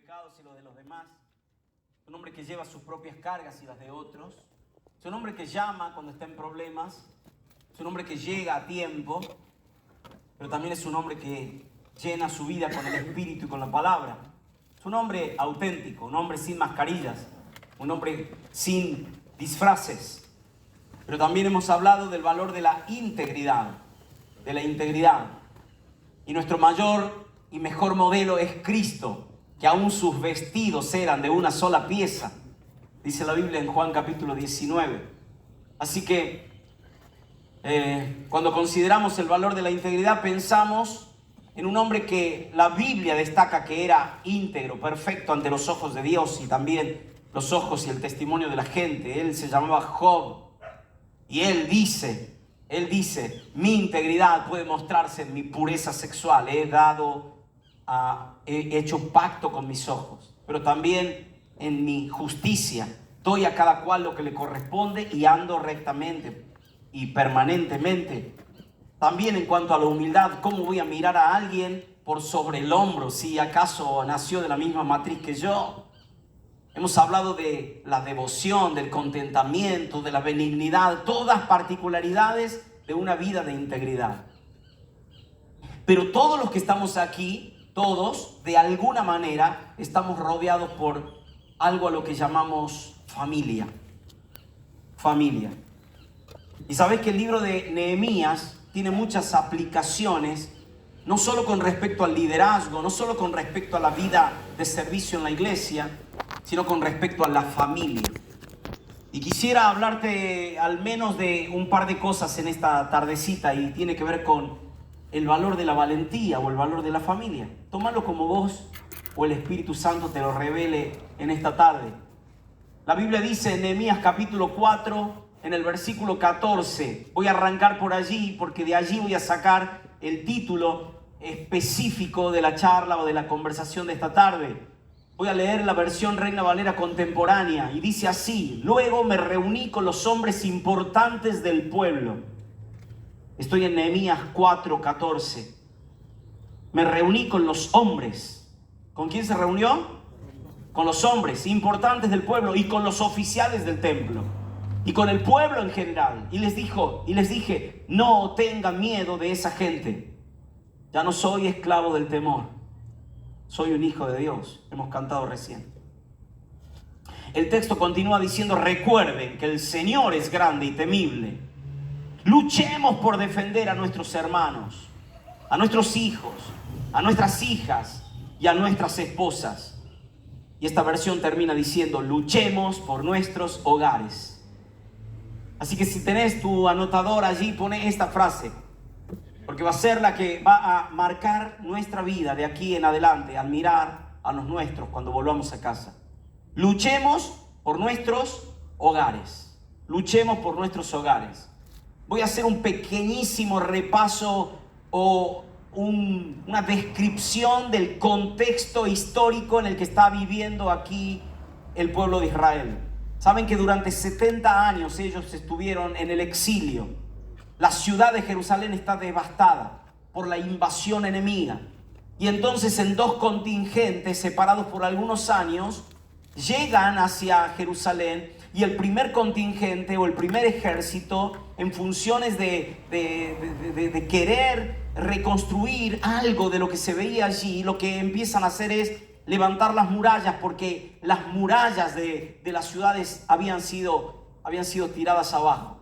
pecados y los de los demás. Es un hombre que lleva sus propias cargas y las de otros. Es un hombre que llama cuando está en problemas. Es un hombre que llega a tiempo. Pero también es un hombre que llena su vida con el Espíritu y con la palabra. Es un hombre auténtico, un hombre sin mascarillas, un hombre sin disfraces. Pero también hemos hablado del valor de la integridad, Y nuestro mayor y mejor modelo es Cristo, que aún sus vestidos eran de una sola pieza, dice la Biblia en Juan capítulo 19. Así que cuando consideramos el valor de la integridad, pensamos en un hombre que la Biblia destaca que era íntegro, perfecto ante los ojos de Dios y también los ojos y el testimonio de la gente. Él se llamaba Job y él dice, mi integridad puede mostrarse en mi pureza sexual. He hecho pacto con mis ojos, pero también en mi justicia. Doy a cada cual lo que le corresponde y ando rectamente y permanentemente. También en cuanto a la humildad, ¿cómo voy a mirar a alguien por sobre el hombro si acaso nació de la misma matriz que yo? Hemos hablado de la devoción, del contentamiento, de la benignidad, todas particularidades de una vida de integridad. Pero todos los que estamos aquí, todos, de alguna manera, estamos rodeados por algo a lo que llamamos familia. Familia. Y sabes que el libro de Nehemías tiene muchas aplicaciones, no solo con respecto al liderazgo, no solo con respecto a la vida de servicio en la iglesia, sino con respecto a la familia. Y quisiera hablarte al menos de un par de cosas en esta tardecita y tiene que ver con el valor de la valentía o el valor de la familia. Tómalo como vos o el Espíritu Santo te lo revele en esta tarde. La Biblia dice en Nehemías capítulo 4, en el versículo 14, voy a arrancar por allí porque de allí voy a sacar el título específico de la charla o de la conversación de esta tarde. Voy a leer la versión Reina Valera contemporánea y dice así: luego me reuní con los hombres importantes del pueblo. Estoy en Nehemías 4:14. Me reuní con los hombres. ¿Con quién se reunió? Con los hombres importantes del pueblo y con los oficiales del templo y con el pueblo en general. Y les dije, no tengan miedo de esa gente. Ya no soy esclavo del temor. Soy un hijo de Dios. Hemos cantado recién. El texto continúa diciendo: recuerden que el Señor es grande y temible. Luchemos por defender a nuestros hermanos, a nuestros hijos, a nuestras hijas y a nuestras esposas. Y esta versión termina diciendo: luchemos por nuestros hogares. Así que si tenés tu anotador allí, pone esta frase, porque va a ser la que va a marcar nuestra vida de aquí en adelante al mirar a los nuestros cuando volvamos a casa. Luchemos por nuestros hogares. Luchemos por nuestros hogares. Voy a hacer un pequeñísimo repaso o una descripción del contexto histórico en el que está viviendo aquí el pueblo de Israel. Saben que durante 70 años ellos estuvieron en el exilio. La ciudad de Jerusalén está devastada por la invasión enemiga. Y entonces en dos contingentes separados por algunos años llegan hacia Jerusalén. Y el primer contingente o el primer ejército, en funciones de querer reconstruir algo de lo que se veía allí, lo que empiezan a hacer es levantar las murallas, porque las murallas de las ciudades habían sido tiradas abajo.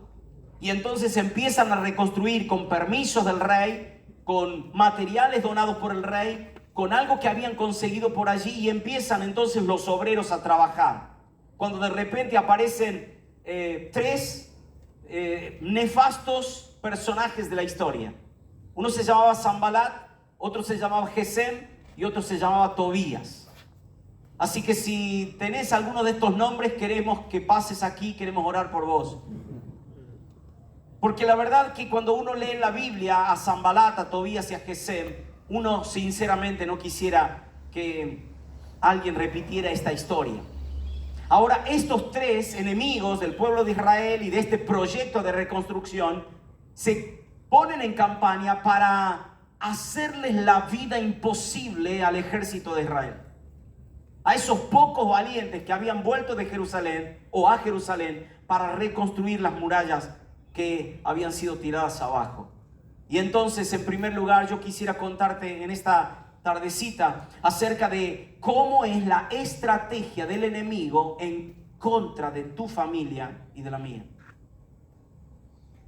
Y entonces empiezan a reconstruir con permisos del rey, con materiales donados por el rey, con algo que habían conseguido por allí, y empiezan entonces los obreros a trabajar. Cuando de repente aparecen tres nefastos personajes de la historia. Uno se llamaba Sanbalat, otro se llamaba Gesem y otro se llamaba Tobías. Así que si tenés alguno de estos nombres, queremos que pases aquí, queremos orar por vos. Porque la verdad que cuando uno lee en la Biblia a Sanbalat, a Tobías y a Gesem, uno sinceramente no quisiera que alguien repitiera esta historia. Ahora, estos tres enemigos del pueblo de Israel y de este proyecto de reconstrucción se ponen en campaña para hacerles la vida imposible al ejército de Israel. a esos pocos valientes que habían vuelto de Jerusalén o a Jerusalén para reconstruir las murallas que habían sido tiradas abajo. Y entonces, en primer lugar, yo quisiera contarte en esta tardecita acerca de cómo es la estrategia del enemigo en contra de tu familia y de la mía.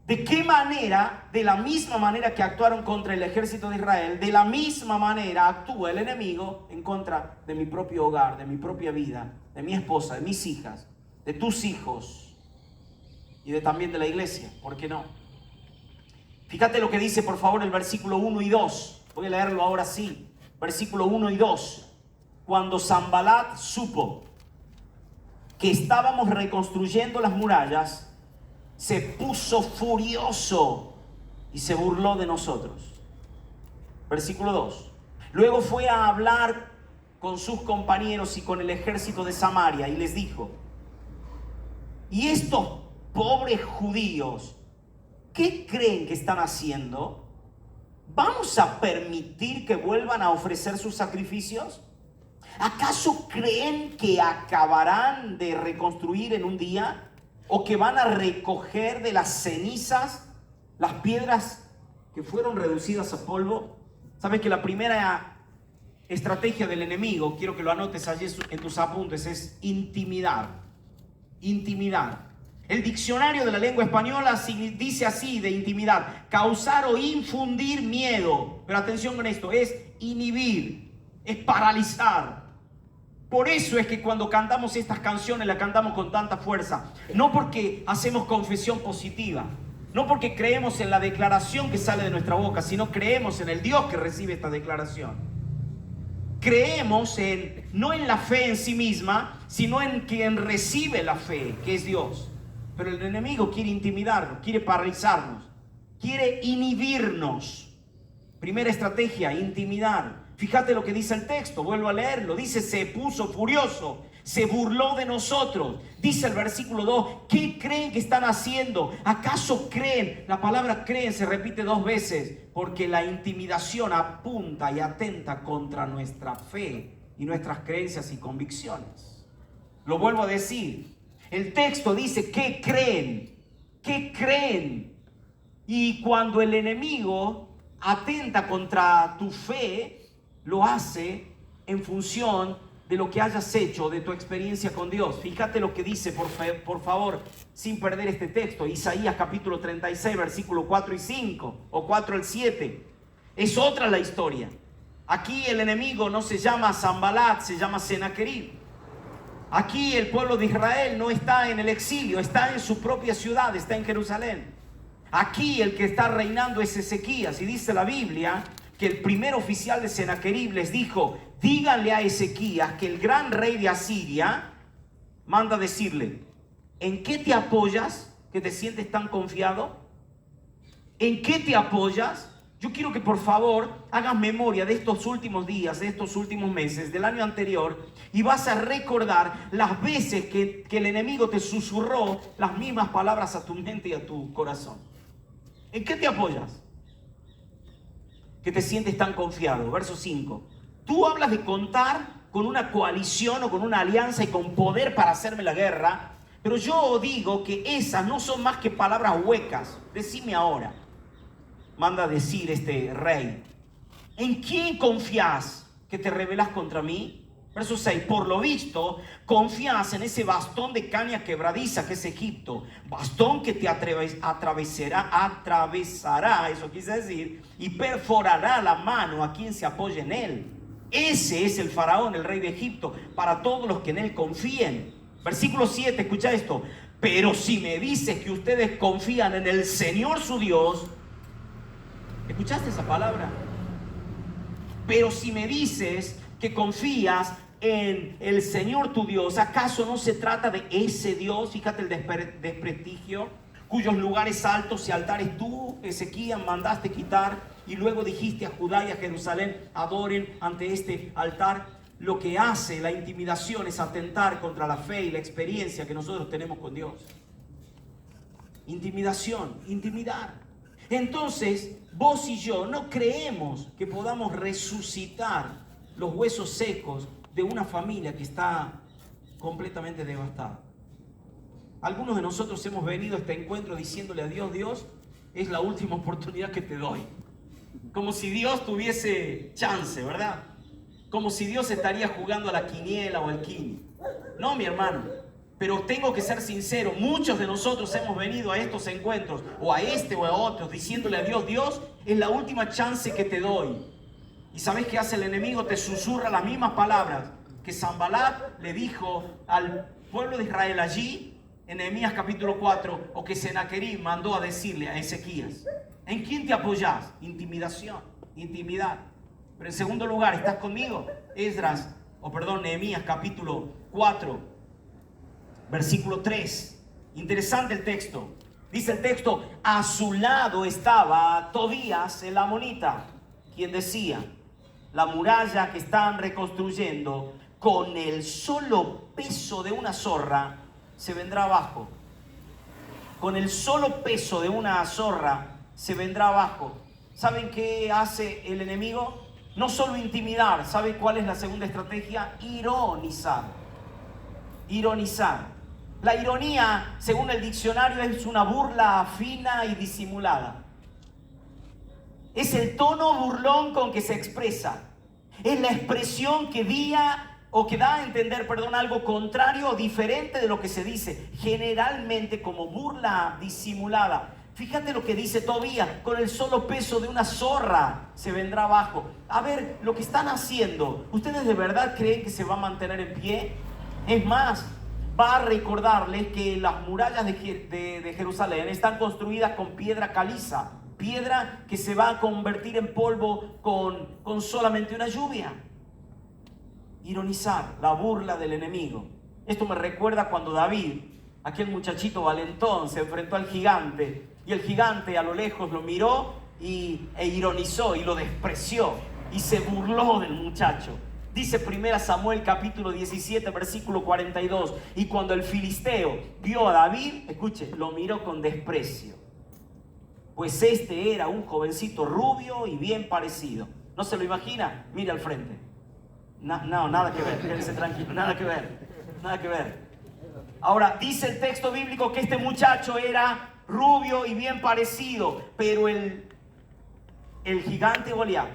¿De qué manera? De la misma manera que actuaron contra el ejército de Israel, de la misma manera actúa el enemigo en contra de mi propio hogar, de mi propia vida, de mi esposa, de mis hijas, de tus hijos y también de la iglesia. ¿Por qué no? Fíjate lo que dice, por favor, el versículo 1 y 2. Voy a leerlo ahora sí. Versículo 1 y 2. Cuando Sanbalat supo que estábamos reconstruyendo las murallas, se puso furioso y se burló de nosotros. Versículo 2. Luego fue a hablar con sus compañeros y con el ejército de Samaria y les dijo: ¿y estos pobres judíos qué creen que están haciendo? ¿Vamos a permitir que vuelvan a ofrecer sus sacrificios? ¿Acaso creen que acabarán de reconstruir en un día? ¿O que van a recoger de las cenizas las piedras que fueron reducidas a polvo? ¿Sabes que la primera estrategia del enemigo, quiero que lo anotes allí en tus apuntes, es intimidar? Intimidar. El diccionario de la lengua española dice así de intimidar: causar o infundir miedo. Pero atención con esto, es inhibir, es paralizar. Por eso es que cuando cantamos estas canciones, las cantamos con tanta fuerza. No porque hacemos confesión positiva, no porque creemos en la declaración que sale de nuestra boca, sino creemos en el Dios que recibe esta declaración. Creemos no en la fe en sí misma, sino en quien recibe la fe, que es Dios. Pero el enemigo quiere intimidarnos, quiere paralizarnos, quiere inhibirnos. Primera estrategia, intimidar. Fíjate lo que dice el texto, vuelvo a leerlo. Dice: se puso furioso, se burló de nosotros. Dice el versículo 2, ¿qué creen que están haciendo? ¿Acaso creen? La palabra creen se repite 2 veces, porque la intimidación apunta y atenta contra nuestra fe y nuestras creencias y convicciones. Lo vuelvo a decir, el texto dice: ¿qué creen? ¿Qué creen? Y cuando el enemigo atenta contra tu fe, lo hace en función de lo que hayas hecho, de tu experiencia con Dios. Fíjate lo que dice, por favor, sin perder este texto. Isaías capítulo 36, versículo 4 y 5, o 4 al 7. Es otra la historia. Aquí el enemigo no se llama Sanbalat, se llama Senaquerib. Aquí el pueblo de Israel no está en el exilio, está en su propia ciudad, está en Jerusalén. Aquí el que está reinando es Ezequías, y dice la Biblia que el primer oficial de Senaquerib les dijo: díganle a Ezequías que el gran rey de Asiria manda decirle: ¿en qué te apoyas que te sientes tan confiado? ¿En qué te apoyas? Yo quiero que por favor hagas memoria de estos últimos días, de estos últimos meses, del año anterior, y vas a recordar las veces que el enemigo te susurró las mismas palabras a tu mente y a tu corazón. ¿En qué te apoyas que te sientes tan confiado? Verso 5. Tú hablas de contar con una coalición o con una alianza y con poder para hacerme la guerra, pero yo digo que esas no son más que palabras huecas. Decime ahora, manda decir este rey, ¿en quién confías que te rebelás contra mí? Verso 6, por lo visto, confías en ese bastón de caña quebradiza que es Egipto, bastón que te atravesará, eso quise decir, y perforará la mano a quien se apoye en él. Ese es el faraón, el rey de Egipto, para todos los que en él confíen. Versículo 7, escucha esto: pero si me dices que ustedes confían en el Señor su Dios, ¿escuchaste esa palabra? Pero si me dices que confías en el Señor tu Dios, ¿acaso no se trata de ese Dios? Fíjate el desprestigio, cuyos lugares altos y altares tú, Ezequías, mandaste quitar, y luego dijiste a Judá y a Jerusalén: adoren ante este altar. Lo que hace la intimidación es atentar contra la fe y la experiencia que nosotros tenemos con Dios. Intimidación, intimidar. Entonces, vos y yo no creemos que podamos resucitar los huesos secos de una familia que está completamente devastada. Algunos de nosotros hemos venido a este encuentro diciéndole a Dios: Dios, es la última oportunidad que te doy. Como si Dios tuviese chance, ¿verdad? Como si Dios estaría jugando a la quiniela o al quini. No, mi hermano. Pero tengo que ser sincero, muchos de nosotros hemos venido a estos encuentros, o a este o a otros, diciéndole a Dios: Dios, es la última chance que te doy. ¿Y sabes qué hace el enemigo? Te susurra las mismas palabras que Sanbalat le dijo al pueblo de Israel allí, en Nehemías capítulo 4, o que Senaquerib mandó a decirle a Ezequías. ¿En quién te apoyás? Intimidación, intimidad. Pero en segundo lugar, ¿estás conmigo? Nehemías capítulo 4, versículo 3. Interesante el texto. Dice el texto: a su lado estaba Tobías el amonita, quien decía: la muralla que están reconstruyendo con el solo peso de una zorra se vendrá abajo. Con el solo peso de una zorra se vendrá abajo. ¿Saben qué hace el enemigo? No solo intimidar. ¿Saben cuál es la segunda estrategia? Ironizar. Ironizar. La ironía, según el diccionario, es una burla fina y disimulada. Es el tono burlón con que se expresa. Es la expresión que da a entender, algo contrario o diferente de lo que se dice. Generalmente como burla disimulada. Fíjate lo que dice Tobías: con el solo peso de una zorra se vendrá abajo. A ver, lo que están haciendo, ¿ustedes de verdad creen que se va a mantener en pie? Es más, va a recordarles que las murallas de Jerusalén están construidas con piedra caliza. Piedra que se va a convertir en polvo con solamente una lluvia. Ironizar, la burla del enemigo. Esto me recuerda cuando David, aquel muchachito valentón, se enfrentó al gigante. Y el gigante a lo lejos lo miró e ironizó y lo despreció. Y se burló del muchacho. Dice 1 Samuel capítulo 17, versículo 42. Y cuando el filisteo vio a David, escuche, lo miró con desprecio. Pues este era un jovencito rubio y bien parecido. ¿No se lo imagina? Mire al frente. No, nada que ver. Quédense tranquilo, nada que ver. Ahora, dice el texto bíblico que este muchacho era rubio y bien parecido. Pero el gigante Goliat,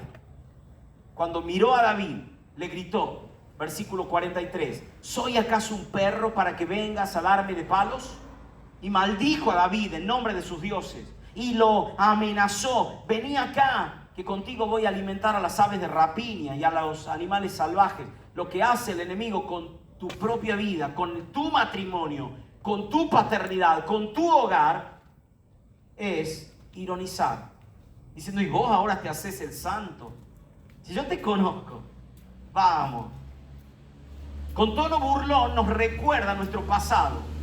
cuando miró a David, le gritó, versículo 43, ¿soy acaso un perro para que vengas a darme de palos? Y maldijo a David en nombre de sus dioses. Y lo amenazó: vení acá, que contigo voy a alimentar a las aves de rapiña y a los animales salvajes. Lo que hace el enemigo con tu propia vida, con tu matrimonio, con tu paternidad, con tu hogar, es ironizar. Diciendo: y vos ahora te haces el santo. Si yo te conozco, vamos. Con tono burlón nos recuerda nuestro pasado.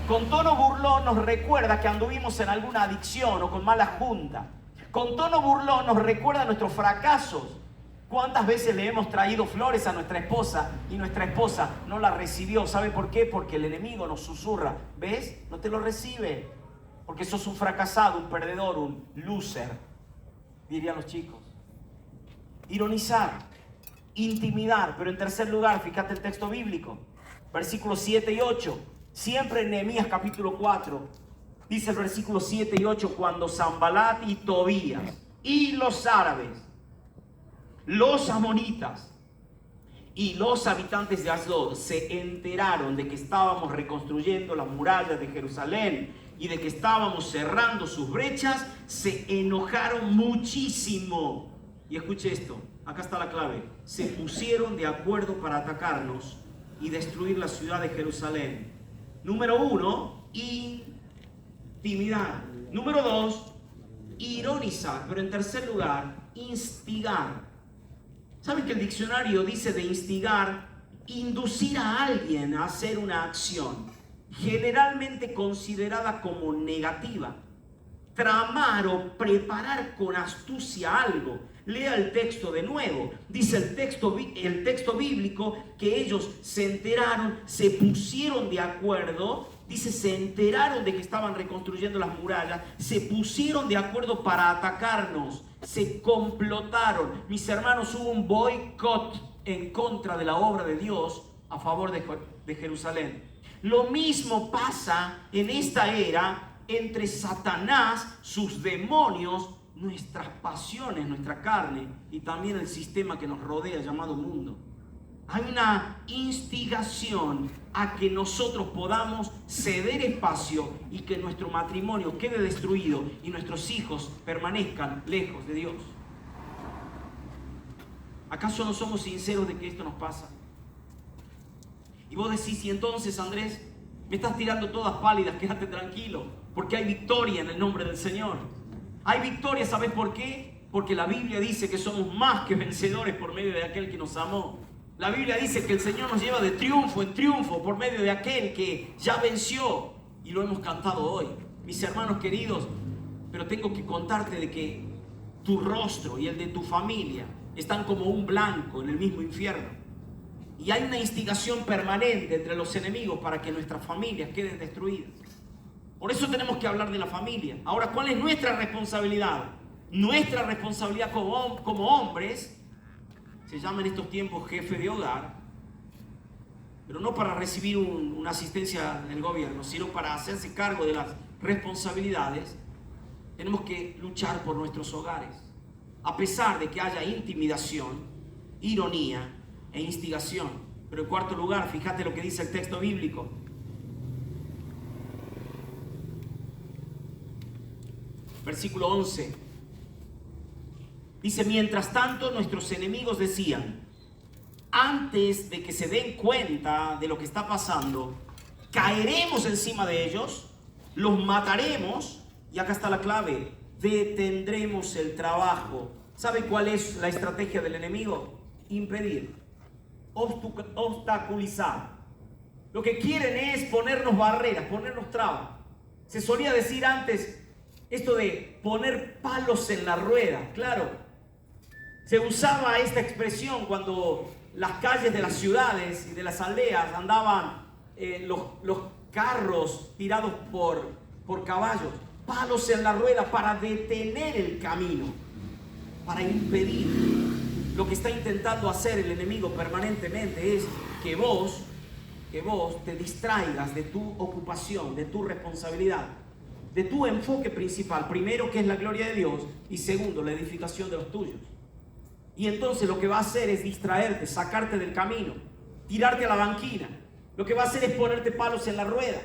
Con tono burlón nos recuerda que anduvimos en alguna adicción o con mala junta. Con tono burlón nos recuerda nuestros fracasos. ¿Cuántas veces le hemos traído flores a nuestra esposa y nuestra esposa no la recibió? ¿Sabe por qué? Porque el enemigo nos susurra: ¿ves? No te lo recibe. Porque sos un fracasado, un perdedor, un loser, dirían los chicos. Ironizar, intimidar. Pero en tercer lugar, fíjate el texto bíblico, versículos 7 y 8. Siempre en Nehemías capítulo 4, dice el versículo 7 y 8, cuando Sanbalat y Tobías y los árabes, los amonitas y los habitantes de Asdod se enteraron de que estábamos reconstruyendo las murallas de Jerusalén y de que estábamos cerrando sus brechas, se enojaron muchísimo. Y escuche esto, acá está la clave: se pusieron de acuerdo para atacarnos y destruir la ciudad de Jerusalén. Número 1, intimidar. Número 2, ironizar. Pero en tercer lugar, instigar. ¿Saben que el diccionario dice de instigar, inducir a alguien a hacer una acción, generalmente considerada como negativa? Tramar o preparar con astucia algo. Lea el texto de nuevo. Dice el texto bíblico que ellos se enteraron, se pusieron de acuerdo. Dice, se enteraron de que estaban reconstruyendo las murallas, se pusieron de acuerdo para atacarnos. se complotaron. Mis hermanos, hubo un boicot en contra de la obra de Dios a favor de Jerusalén. Lo mismo pasa en esta era entre Satanás, sus demonios, nuestras pasiones, nuestra carne y también el sistema que nos rodea llamado mundo. Hay una instigación a que nosotros podamos ceder espacio y que nuestro matrimonio quede destruido y nuestros hijos permanezcan lejos de Dios. ¿Acaso no somos sinceros de que esto nos pasa? Y vos decís, y entonces, Andrés, me estás tirando todas pálidas, quédate tranquilo, porque hay victoria en el nombre del Señor. Hay victoria, ¿sabes por qué? Porque la Biblia dice que somos más que vencedores por medio de aquel que nos amó. La Biblia dice que el Señor nos lleva de triunfo en triunfo por medio de aquel que ya venció, y lo hemos cantado hoy. Mis hermanos queridos, pero tengo que contarte de que tu rostro y el de tu familia están como un blanco en el mismo infierno. Y hay una instigación permanente entre los enemigos para que nuestras familias queden destruidas. Por eso tenemos que hablar de la familia. Ahora, ¿cuál es nuestra responsabilidad? Nuestra responsabilidad como hombres, se llama en estos tiempos jefe de hogar, pero no para recibir una asistencia del gobierno, sino para hacerse cargo de las responsabilidades. Tenemos que luchar por nuestros hogares, a pesar de que haya intimidación, ironía e instigación. Pero en cuarto lugar, fíjate lo que dice el texto bíblico. Versículo 11. Dice, mientras tanto nuestros enemigos decían, antes de que se den cuenta de lo que está pasando, caeremos encima de ellos, los mataremos, y acá está la clave, detendremos el trabajo. ¿Sabe cuál es la estrategia del enemigo? Impedir, obstaculizar. Lo que quieren es ponernos barreras, ponernos trabas. Se solía decir antes esto de poner palos en la rueda. Claro, se usaba esta expresión cuando las calles de las ciudades y de las aldeas andaban los carros tirados por caballos. Palos en la rueda para detener el camino, para impedir. Lo que está intentando hacer el enemigo permanentemente es que vos te distraigas de tu ocupación, de tu responsabilidad, de tu enfoque principal. Primero, que es la gloria de Dios, y segundo, la edificación de los tuyos. Y entonces lo que va a hacer es distraerte, sacarte del camino, tirarte a la banquina. Lo que va a hacer es ponerte palos en la rueda.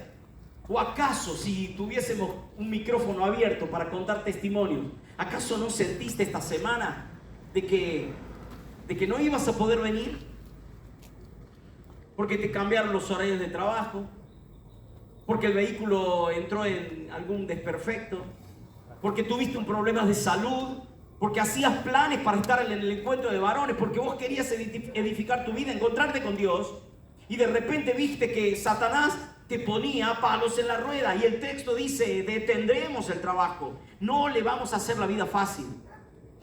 ¿O acaso, si tuviésemos un micrófono abierto para contar testimonios, acaso no sentiste esta semana de que no ibas a poder venir? Porque te cambiaron los horarios de trabajo, porque el vehículo entró en algún desperfecto, porque tuviste un problema de salud, porque hacías planes para estar en el encuentro de varones, porque vos querías edificar tu vida, encontrarte con Dios, y de repente viste que Satanás te ponía palos en la rueda. Y el texto dice, detendremos el trabajo, no le vamos a hacer la vida fácil.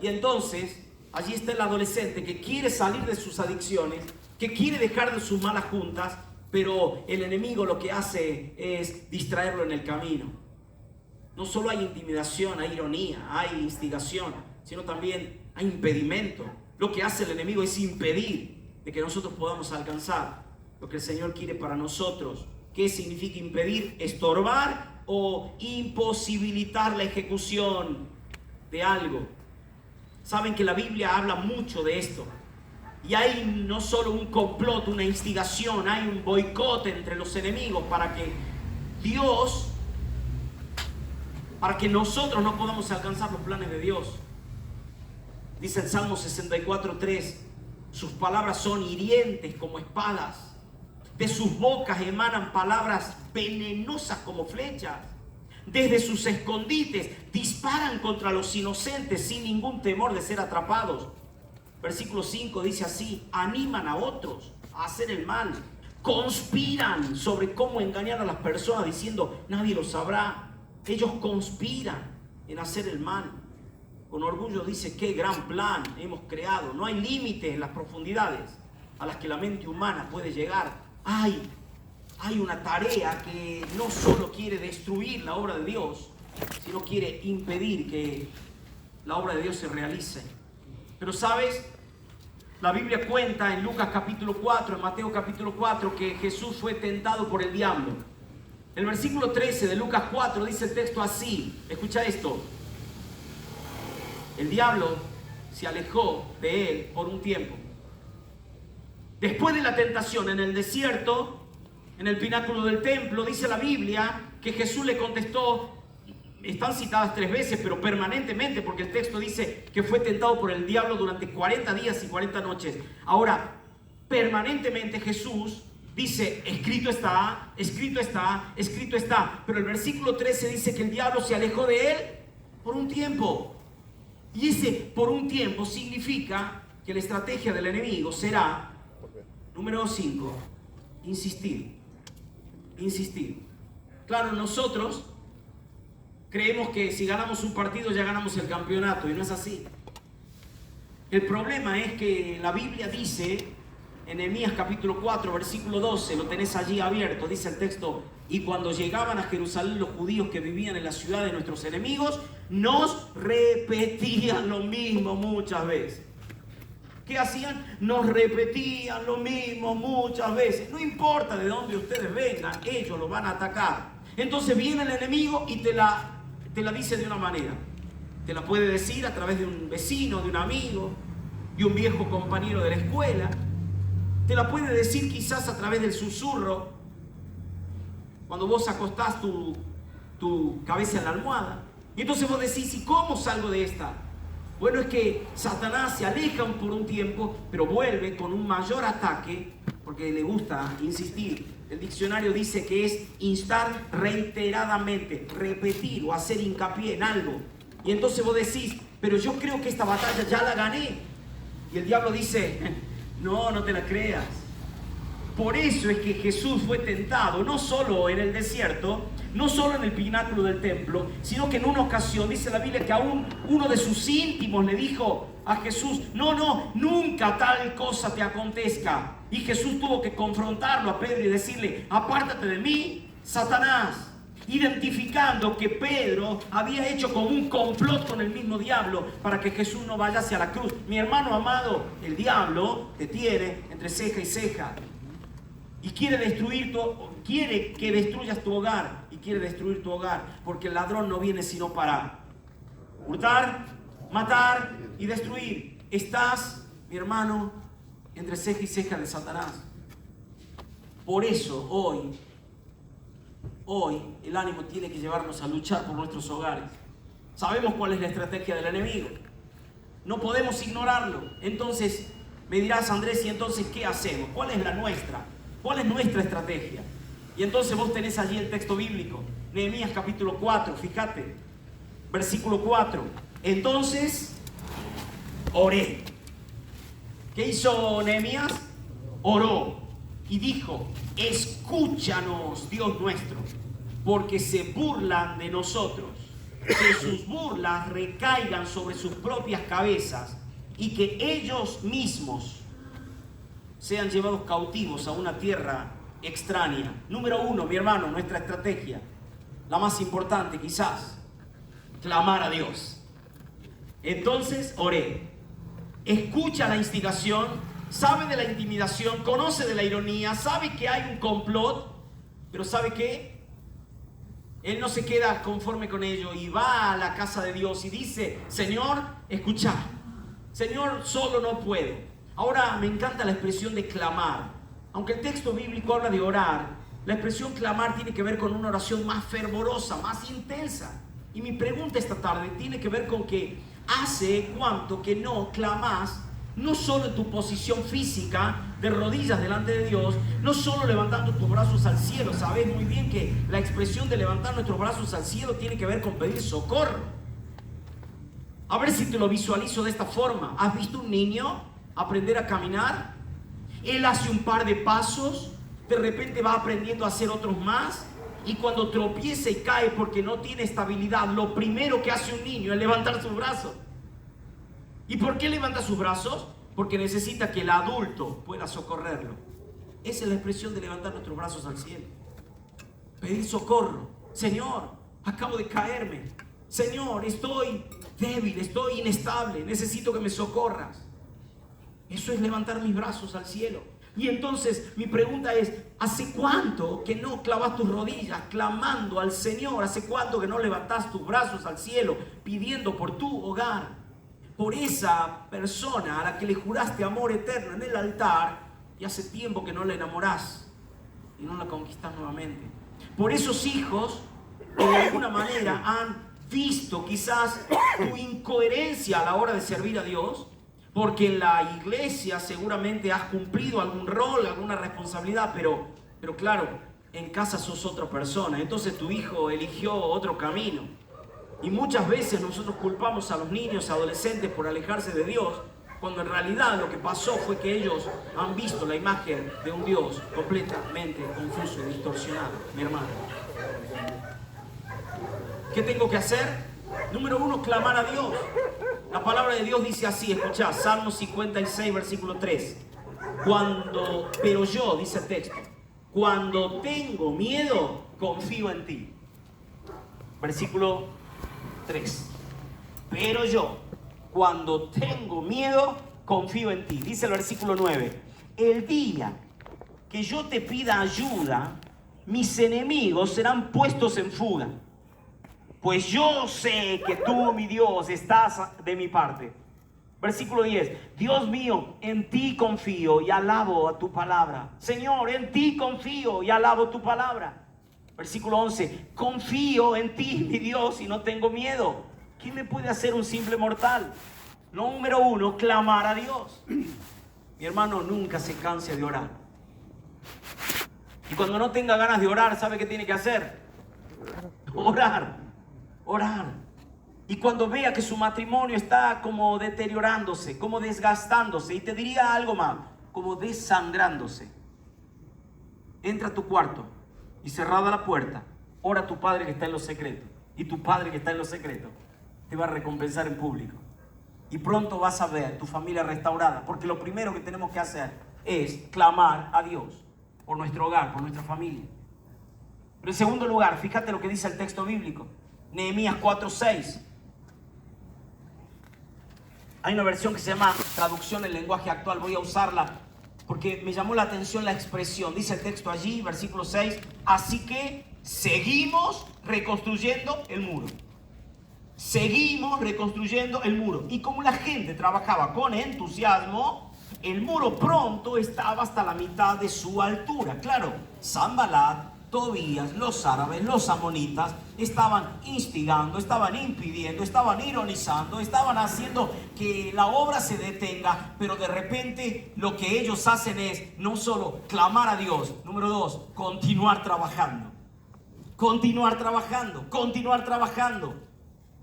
Y entonces allí está el adolescente que quiere salir de sus adicciones, que quiere dejar de sus malas juntas, pero el enemigo lo que hace es distraerlo en el camino. No solo hay intimidación, hay ironía, hay instigación, sino también hay impedimento. Lo que hace el enemigo es impedir de que nosotros podamos alcanzar lo que el Señor quiere para nosotros. ¿Qué significa impedir? Estorbar o imposibilitar la ejecución de algo. Saben que la Biblia habla mucho de esto. Y hay no solo un complot, una instigación, hay un boicot entre los enemigos para que nosotros no podamos alcanzar los planes de Dios. Dice el Salmo 64:3, sus palabras son hirientes como espadas. De sus bocas emanan palabras venenosas como flechas. Desde sus escondites disparan contra los inocentes sin ningún temor de ser atrapados. Versículo 5 dice así, animan a otros a hacer el mal. Conspiran sobre cómo engañar a las personas diciendo, nadie lo sabrá. Ellos conspiran en hacer el mal. Con orgullo dice, qué gran plan hemos creado. No hay límite en las profundidades a las que la mente humana puede llegar. Hay una tarea que no solo quiere destruir la obra de Dios, sino quiere impedir que la obra de Dios se realice. Pero ¿sabes? La Biblia cuenta en Lucas capítulo 4, en Mateo capítulo 4, que Jesús fue tentado por el diablo. El versículo 13 de Lucas 4 dice el texto así. Escucha esto. El diablo se alejó de él por un tiempo. Después de la tentación en el desierto, en el pináculo del templo, dice la Biblia que Jesús le contestó. Están citadas 3 veces, pero permanentemente, porque el texto dice que fue tentado por el diablo durante 40 días y 40 noches. Ahora, permanentemente Jesús dice, escrito está, escrito está, escrito está. Pero el versículo 13 dice que el diablo se alejó de él por un tiempo. Y ese por un tiempo significa que la estrategia del enemigo será, número 5, insistir. Insistir. Claro, nosotros creemos que si ganamos un partido ya ganamos el campeonato, y no es así. El problema es que la Biblia dice, en Nehemías capítulo 4, versículo 12, lo tenés allí abierto, dice el texto, y cuando llegaban a Jerusalén los judíos que vivían en la ciudad de nuestros enemigos, nos repetían lo mismo muchas veces. ¿Qué hacían? Nos repetían lo mismo muchas veces. No importa de dónde ustedes vengan, ellos los van a atacar. Entonces viene el enemigo y te la dice de una manera. Te la puede decir a través de un vecino, de un amigo, de un viejo compañero de la escuela. Te la puede decir quizás a través del susurro, cuando vos acostás tu cabeza en la almohada. Y entonces vos decís, ¿y cómo salgo de esta? Bueno, es que Satanás se aleja por un tiempo, pero vuelve con un mayor ataque, porque le gusta insistir. El diccionario dice que es instar reiteradamente, repetir o hacer hincapié en algo. Y entonces vos decís, pero yo creo que esta batalla ya la gané. Y el diablo dice, no te la creas. Por eso es que Jesús fue tentado, no solo en el desierto, no solo en el pináculo del templo, sino que en una ocasión, dice la Biblia, que aún uno de sus íntimos le dijo a Jesús, no, nunca tal cosa te acontezca. Y Jesús tuvo que confrontarlo a Pedro y decirle, apártate de mí, Satanás. Identificando que Pedro había hecho como un complot con el mismo diablo para que Jesús no vaya hacia la cruz. Mi hermano amado, el diablo te tiene entre ceja y ceja. Y quiere que destruyas tu hogar. Y quiere destruir tu hogar. Porque el ladrón no viene sino para hurtar, matar y destruir. Estás, mi hermano, entre ceja y ceja de Satanás. Por eso hoy el ánimo tiene que llevarnos a luchar por nuestros hogares. Sabemos cuál es la estrategia del enemigo. No podemos ignorarlo. Entonces me dirás, Andrés, ¿y entonces qué hacemos? ¿Cuál es la nuestra? ¿Cuál es nuestra estrategia? Y entonces vos tenés allí el texto bíblico. Nehemías capítulo 4, fíjate. Versículo 4. Entonces oré. ¿Qué hizo Nehemías? Oró y dijo, escúchanos, Dios nuestro, porque se burlan de nosotros. Que sus burlas recaigan sobre sus propias cabezas y que ellos mismos sean llevados cautivos a una tierra extraña. Número 1, mi hermano, nuestra estrategia, la más importante quizás, clamar a Dios. Entonces oré. Escucha la instigación, sabe de la intimidación, conoce de la ironía, sabe que hay un complot, pero ¿sabe qué? Él no se queda conforme con ello y va a la casa de Dios y dice, Señor, escucha, Señor, solo no puedo. Ahora me encanta la expresión de clamar. Aunque el texto bíblico habla de orar, la expresión clamar tiene que ver con una oración más fervorosa, más intensa. Y mi pregunta esta tarde tiene que ver con que hace cuánto que no clamás, no solo en tu posición física de rodillas delante de Dios, no solo levantando tus brazos al cielo. Sabes muy bien que la expresión de levantar nuestros brazos al cielo tiene que ver con pedir socorro. A ver si te lo visualizo de esta forma. ¿Has visto un niño aprender a caminar? Él hace un par de pasos, de repente va aprendiendo a hacer otros más, y cuando tropieza y cae porque no tiene estabilidad, lo primero que hace un niño es levantar sus brazos. ¿Y por qué levanta sus brazos? Porque necesita que el adulto pueda socorrerlo. Esa es la expresión de levantar nuestros brazos al cielo. Pedir socorro. Señor, acabo de caerme. Señor, estoy débil, estoy inestable, necesito que me socorras. Eso es levantar mis brazos al cielo. Y entonces mi pregunta es, ¿hace cuánto que no clavas tus rodillas clamando al Señor? ¿Hace cuánto que no levantas tus brazos al cielo pidiendo por tu hogar? Por esa persona a la que le juraste amor eterno en el altar y hace tiempo que no la enamorás y no la conquistas nuevamente. Por esos hijos que de alguna manera han visto quizás tu incoherencia a la hora de servir a Dios, porque en la iglesia seguramente has cumplido algún rol, alguna responsabilidad, pero claro, en casa sos otra persona. Entonces tu hijo eligió otro camino. Y muchas veces nosotros culpamos a los niños, adolescentes por alejarse de Dios, cuando en realidad lo que pasó fue que ellos han visto la imagen de un Dios completamente confuso y distorsionado, mi hermano. ¿Qué tengo que hacer? Número 1, clamar a Dios. La palabra de Dios dice así, escuchá, Salmo 56, versículo 3. Pero yo, dice el texto, cuando tengo miedo, confío en ti. Versículo 3. Pero yo, cuando tengo miedo, confío en ti. Dice el versículo 9. El día que yo te pida ayuda, mis enemigos serán puestos en fuga. Pues yo sé que tú, mi Dios, estás de mi parte. Versículo 10. Dios mío, en ti confío y alabo a tu palabra. Señor, en ti confío y alabo tu palabra. Versículo 11. Confío en ti, mi Dios, y no tengo miedo. ¿Qué me puede hacer un simple mortal? Número 1, clamar a Dios. Mi hermano, nunca se canse de orar. Y cuando no tenga ganas de orar, ¿sabe qué tiene que hacer? Orar. Orar. Y cuando vea que su matrimonio está como deteriorándose, como desgastándose, y te diría algo más, como desangrándose, entra a tu cuarto y cerrada la puerta, ora a tu Padre que está en lo secreto. Y tu Padre que está en lo secreto te va a recompensar en público. Y pronto vas a ver tu familia restaurada, porque lo primero que tenemos que hacer es clamar a Dios por nuestro hogar, por nuestra familia. Pero en segundo lugar, fíjate lo que dice el texto bíblico. Nehemías 4:6. Hay una versión que se llama traducción en lenguaje actual. Voy a usarla porque me llamó la atención la expresión. Dice el texto allí, versículo 6. Así que seguimos reconstruyendo el muro. Seguimos reconstruyendo el muro. Y como la gente trabajaba con entusiasmo, el muro pronto estaba hasta la mitad de su altura. Claro, Sanbalat, Tobías, los árabes, los amonitas estaban instigando, estaban impidiendo, estaban ironizando, estaban haciendo que la obra se detenga, pero de repente lo que ellos hacen es no solo clamar a Dios, número 2, continuar trabajando. Continuar trabajando, continuar trabajando.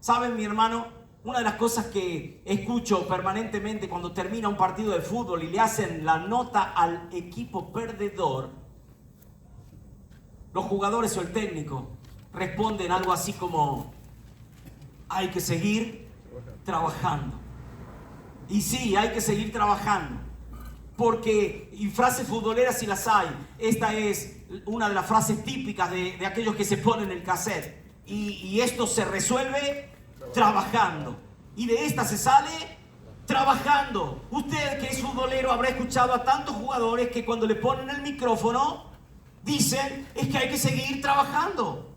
¿Saben, mi hermano? Una de las cosas que escucho permanentemente cuando termina un partido de fútbol y le hacen la nota al equipo perdedor, los jugadores o el técnico responden algo así como: hay que seguir trabajando. Y sí, hay que seguir trabajando. Porque, y frases futboleras si las hay, esta es una de las frases típicas de aquellos que se ponen el cassette. Y esto se resuelve trabajando. Y de esta se sale trabajando. Usted que es futbolero habrá escuchado a tantos jugadores que cuando le ponen el micrófono dicen es que hay que seguir trabajando,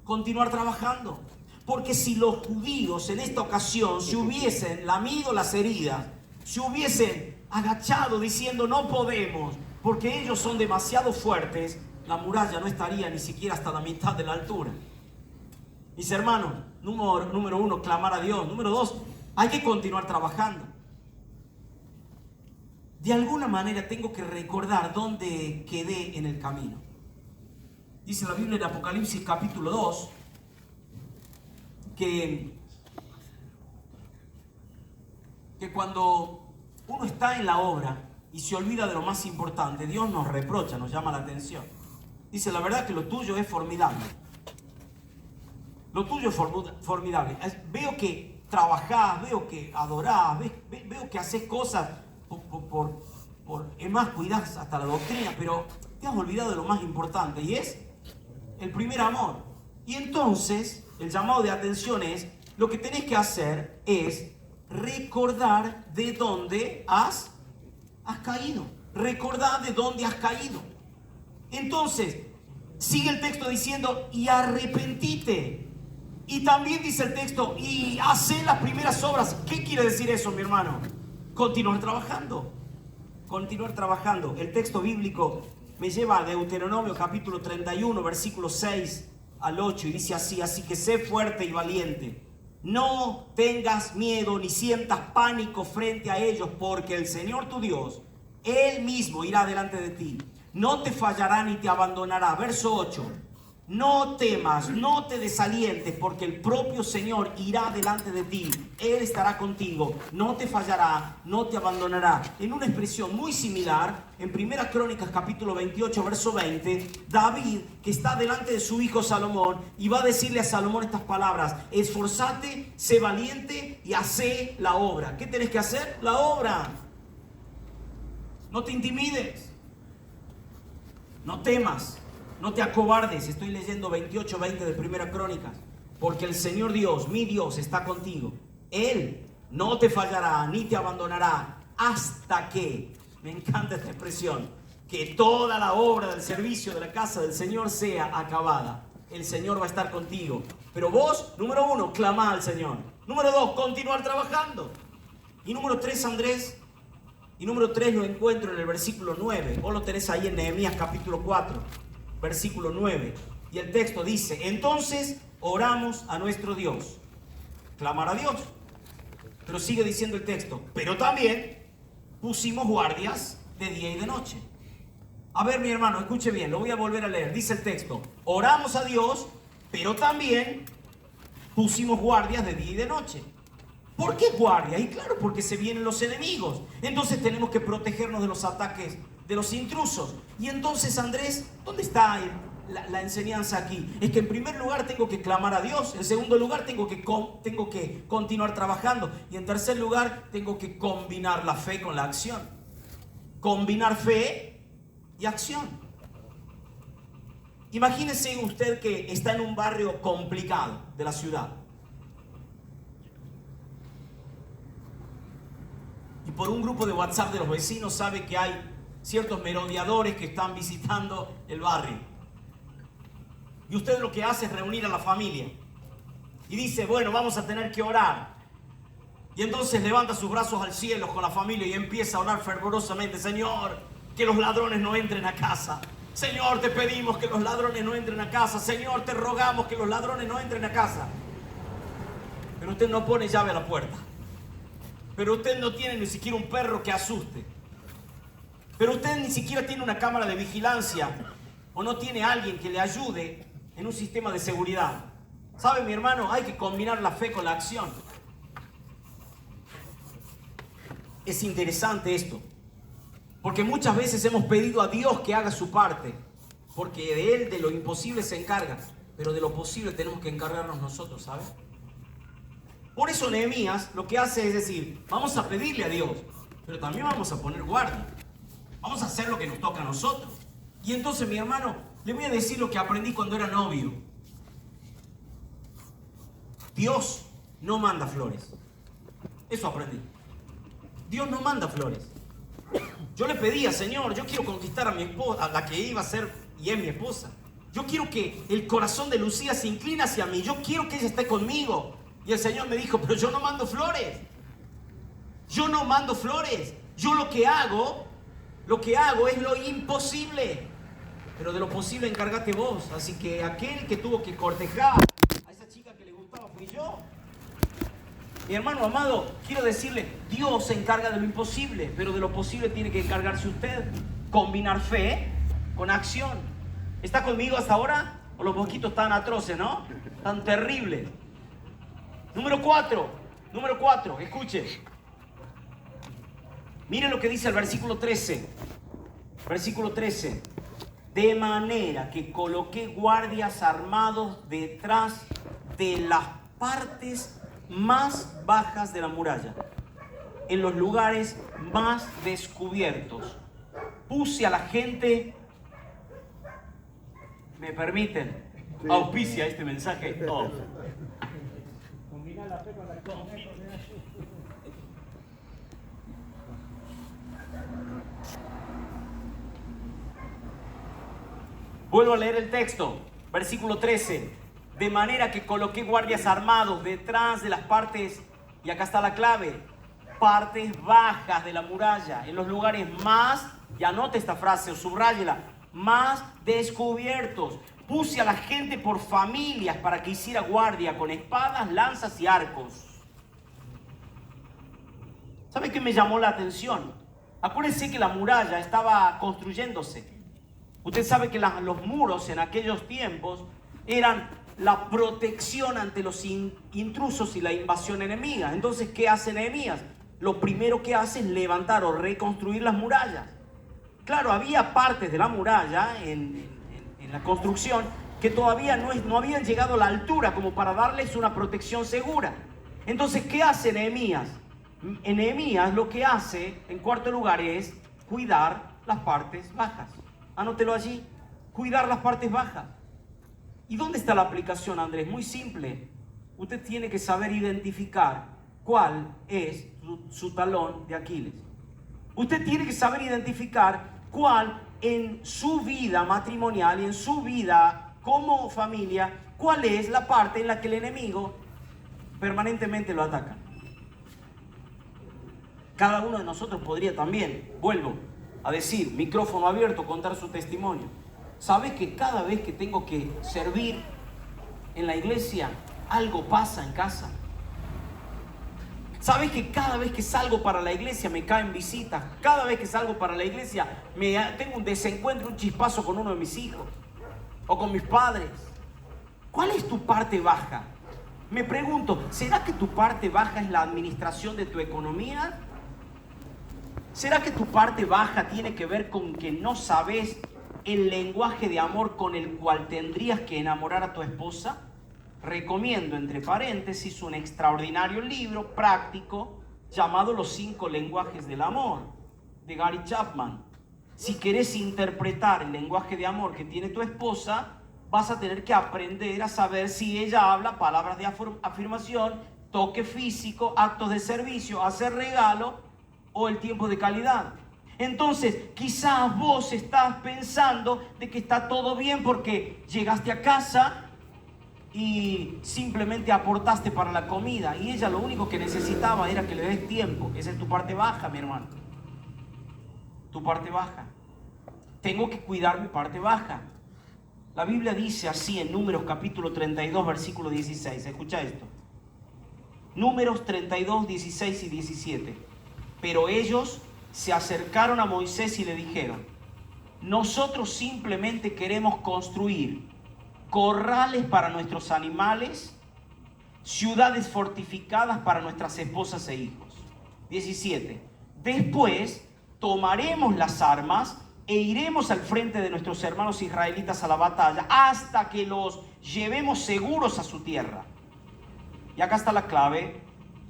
continuar trabajando. Porque si los judíos en esta ocasión se hubiesen lamido las heridas, se hubiesen agachado diciendo no podemos, porque ellos son demasiado fuertes, la muralla no estaría ni siquiera hasta la mitad de la altura. Mis hermanos, número 1, clamar a Dios. Número 2, hay que continuar trabajando. De alguna manera tengo que recordar dónde quedé en el camino. Dice la Biblia en Apocalipsis capítulo 2 que cuando uno está en la obra y se olvida de lo más importante, Dios nos reprocha, nos llama la atención. Dice, la verdad que lo tuyo es formidable. Lo tuyo es formidable. Veo que trabajás, veo que adorás, veo que haces cosas es más, cuidás hasta la doctrina, pero te has olvidado de lo más importante y es el primer amor. Y entonces, el llamado de atención es, lo que tenés que hacer es recordar de dónde has caído. Recordar de dónde has caído. Entonces, sigue el texto diciendo, y arrepentite. Y también dice el texto, y hacé las primeras obras. ¿Qué quiere decir eso, mi hermano? Continuar trabajando. Continuar trabajando. El texto bíblico me lleva a Deuteronomio capítulo 31, versículos 6 al 8, y dice así: así que sé fuerte y valiente. No tengas miedo ni sientas pánico frente a ellos, porque el Señor tu Dios, Él mismo irá delante de ti. No te fallará ni te abandonará. Verso 8. No temas, no te desalientes, porque el propio Señor irá delante de ti. Él estará contigo, no te fallará, no te abandonará. En una expresión muy similar, en 1 Crónicas capítulo 28, verso 20, David, que está delante de su hijo Salomón, y va a decirle a Salomón estas palabras: esforzate, sé valiente y hacé la obra. ¿Qué tenés que hacer? La obra. No te intimides, no temas, no te acobardes. Estoy leyendo 28:20 de 1 Crónicas. Porque el Señor Dios, mi Dios, está contigo. Él no te fallará ni te abandonará hasta que, me encanta esta expresión, que toda la obra del servicio de la casa del Señor sea acabada. El Señor va a estar contigo. Pero vos, número 1, clama al Señor. Número 2, continuar trabajando. Y número 3, Andrés. Y número 3 lo encuentro en el versículo 9. Vos lo tenés ahí en Nehemías capítulo 4, versículo 9. Y el texto dice: entonces oramos a nuestro Dios. Clamar a Dios. Pero sigue diciendo el texto: pero también pusimos guardias de día y de noche. A ver, mi hermano, escuche bien, lo voy a volver a leer. Dice el texto: oramos a Dios, pero también pusimos guardias de día y de noche. ¿Por qué guardia? Y claro, porque se vienen los enemigos. Entonces tenemos que protegernos de los ataques de los intrusos. Y entonces, Andrés, ¿dónde está la enseñanza aquí? Es que en primer lugar tengo que clamar a Dios. En segundo lugar tengo que continuar trabajando. Y en tercer lugar tengo que combinar la fe con la acción. Combinar fe y acción. Imagínese usted que está en un barrio complicado de la ciudad. Y por un grupo de WhatsApp de los vecinos sabe que hay ciertos merodeadores que están visitando el barrio. Y usted lo que hace es reunir a la familia. Y dice: bueno, vamos a tener que orar. Y entonces levanta sus brazos al cielo con la familia y empieza a orar fervorosamente: Señor, que los ladrones no entren a casa. Señor, te pedimos que los ladrones no entren a casa. Señor, te rogamos que los ladrones no entren a casa. Pero usted no pone llave a la puerta. Pero usted no tiene ni siquiera un perro que asuste. Pero usted ni siquiera tiene una cámara de vigilancia, o no tiene alguien que le ayude en un sistema de seguridad. ¿Sabe, mi hermano? Hay que combinar la fe con la acción. Es interesante esto, porque muchas veces hemos pedido a Dios que haga su parte, porque de Él, de lo imposible se encarga, pero de lo posible tenemos que encargarnos nosotros, ¿sabe? Por eso Nehemías lo que hace es decir: vamos a pedirle a Dios, pero también vamos a poner guardia. Vamos a hacer lo que nos toca a nosotros. Y entonces, mi hermano, le voy a decir lo que aprendí cuando era novio. Dios no manda flores. Eso aprendí. Dios no manda flores. Yo le pedía: Señor, yo quiero conquistar a mi esposa, a la que iba a ser y es mi esposa. Yo quiero que el corazón de Lucía se incline hacia mí. Yo quiero que ella esté conmigo. Y el Señor me dijo: pero yo no mando flores. Yo no mando flores. Yo lo que hago es lo imposible. Pero de lo posible encárgate vos. Así que aquel que tuvo que cortejar a esa chica que le gustaba fui yo. Mi hermano amado, quiero decirle: Dios se encarga de lo imposible, pero de lo posible tiene que encargarse usted. Combinar fe con acción. ¿Está conmigo hasta ahora? O los mosquitos tan atroces, ¿no? Tan terribles. Número 4, escuche. Miren lo que dice el versículo 13. Versículo 13. De manera que coloqué guardias armados detrás de las partes más bajas de la muralla, en los lugares más descubiertos. Puse a la gente, ¿me permiten? auspicia este mensaje. Oh. Vuelvo a leer el texto, versículo 13. De manera que coloqué guardias armados detrás de las partes, y acá está la clave, partes bajas de la muralla, en los lugares más, y anote esta frase o subráyela, más descubiertos. Puse a la gente por familias para que hiciera guardia con espadas, lanzas y arcos. ¿Sabe qué me llamó la atención? Acuérdense que la muralla estaba construyéndose. Usted sabe que los muros en aquellos tiempos eran la protección ante los intrusos y la invasión enemiga. Entonces, ¿qué hace Nehemías? Lo primero que hace es levantar o reconstruir las murallas. Claro, había partes de la muralla en la construcción que todavía no habían llegado a la altura como para darles una protección segura. Entonces, ¿qué hace Nehemías? Nehemías lo que hace, en cuarto lugar, es cuidar las partes bajas. Anótelo allí, cuidar las partes bajas. ¿Y dónde está la aplicación, Andrés? Muy simple. Usted tiene que saber identificar cuál es su talón de Aquiles. Usted tiene que saber identificar cuál en su vida matrimonial y en su vida como familia, cuál es la parte en la que el enemigo permanentemente lo ataca. Cada uno de nosotros podría también, vuelvo a decir, micrófono abierto, contar su testimonio. ¿Sabes que cada vez que tengo que servir en la iglesia, algo pasa en casa? ¿Sabes que cada vez que salgo para la iglesia me caen visitas? Cada vez que salgo para la iglesia tengo un desencuentro, un chispazo con uno de mis hijos o con mis padres. ¿Cuál es tu parte baja? Me pregunto, ¿será que tu parte baja es la administración de tu economía? ¿Será que tu parte baja tiene que ver con que no sabes el lenguaje de amor con el cual tendrías que enamorar a tu esposa? Recomiendo, entre paréntesis, un extraordinario libro práctico llamado Los 5 lenguajes del amor, de Gary Chapman. Si querés interpretar el lenguaje de amor que tiene tu esposa, vas a tener que aprender a saber si ella habla palabras de afirmación, toque físico, actos de servicio, hacer regalo o el tiempo de calidad. Entonces, quizás vos estás pensando de que está todo bien porque llegaste a casa y simplemente aportaste para la comida y ella lo único que necesitaba era que le des tiempo. Esa es tu parte baja, mi hermano. Tu parte baja. Tengo que cuidar mi parte baja. La Biblia dice así en Números capítulo 32, versículo 16. Escucha esto. Números 32, 16 y 17. Pero ellos se acercaron a Moisés y le dijeron: nosotros simplemente queremos construir corrales para nuestros animales, ciudades fortificadas para nuestras esposas e hijos. 17. Después tomaremos las armas e iremos al frente de nuestros hermanos israelitas a la batalla hasta que los llevemos seguros a su tierra. Y acá está la clave.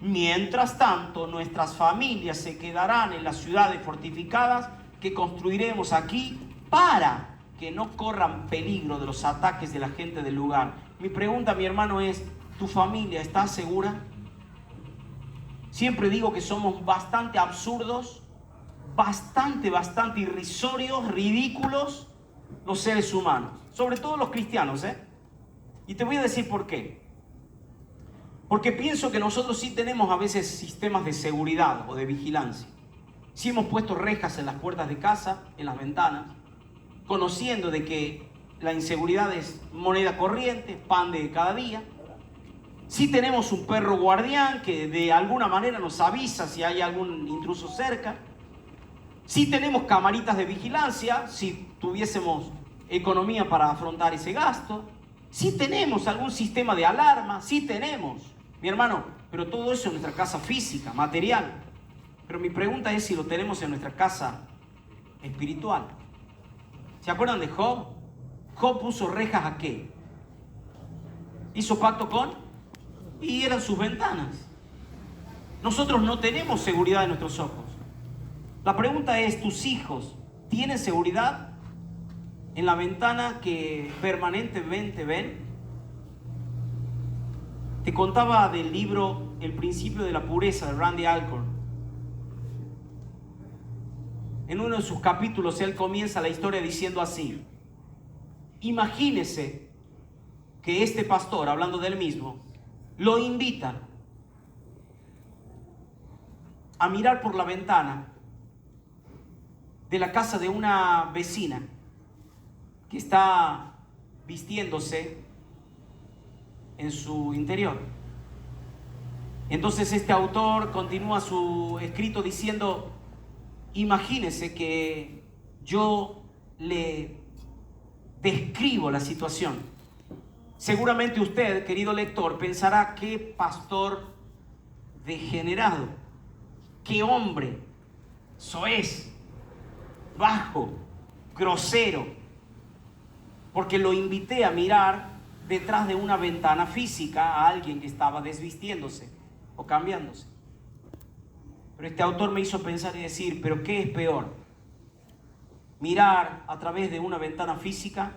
Mientras tanto, nuestras familias se quedarán en las ciudades fortificadas que construiremos aquí para que no corran peligro de los ataques de la gente del lugar. Mi pregunta, mi hermano, es: ¿tu familia está segura? Siempre digo que somos bastante absurdos, bastante irrisorios, ridículos los seres humanos, sobre todo los cristianos, Y te voy a decir por qué. Porque pienso que nosotros sí tenemos a veces sistemas de seguridad o de vigilancia. Sí hemos puesto rejas en las puertas de casa, en las ventanas, conociendo de que la inseguridad es moneda corriente, pan de cada día. Sí tenemos un perro guardián que de alguna manera nos avisa si hay algún intruso cerca. Sí tenemos camaritas de vigilancia si tuviésemos economía para afrontar ese gasto. Sí tenemos algún sistema de alarma, sí tenemos, mi hermano, pero todo eso en nuestra casa física, material. Pero mi pregunta es si lo tenemos en nuestra casa espiritual. ¿Se acuerdan de Job? Job puso rejas ¿a qué? Hizo pacto con y eran sus ventanas. Nosotros no tenemos seguridad en nuestros ojos. La pregunta es: ¿tus hijos tienen seguridad? en la ventana que permanentemente ven. Te contaba del libro El principio de la pureza de Randy Alcorn. En uno de sus capítulos él comienza la historia diciendo así: imagínese que este pastor, hablando del mismo, lo invita a mirar por la ventana de la casa de una vecina que está vistiéndose en su interior. Entonces este autor continúa su escrito diciendo: imagínese que yo le describo la situación. Seguramente usted, querido lector, pensará: qué pastor degenerado, qué hombre soez, bajo, grosero, porque lo invité a mirar detrás de una ventana física a alguien que estaba desvistiéndose o cambiándose. Pero este autor me hizo pensar y decir: ¿pero qué es peor? ¿Mirar a través de una ventana física